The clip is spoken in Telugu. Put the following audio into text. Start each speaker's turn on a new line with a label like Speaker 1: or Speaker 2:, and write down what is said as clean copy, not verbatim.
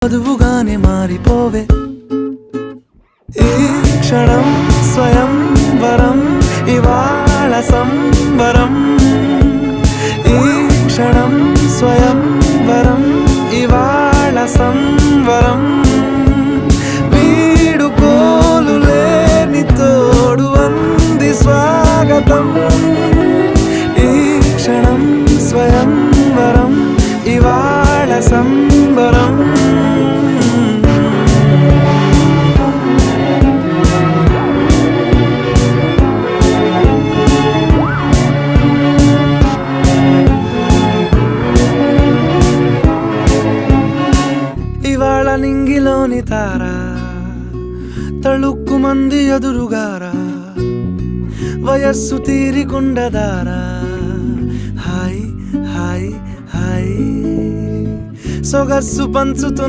Speaker 1: వధువుగానే మారిపోవే ఈ క్షణం స్వయం వరం ఇవాళ సంబరం ఈ క్షణం స్వయం వరం ఇవాళ సంవరం వీడుకోలు లేని తోడు అంది స్వాగతం ఈ క్షణం స్వయం వరం ఇవాళ సంబరం ఇవాళ నింగిలోని తారా తళుక్కు మంది ఎదురుగారా వయస్సు తీరికుండదారా హాయ్ హాయ్ హాయ్ సొగస్సు పంచుతు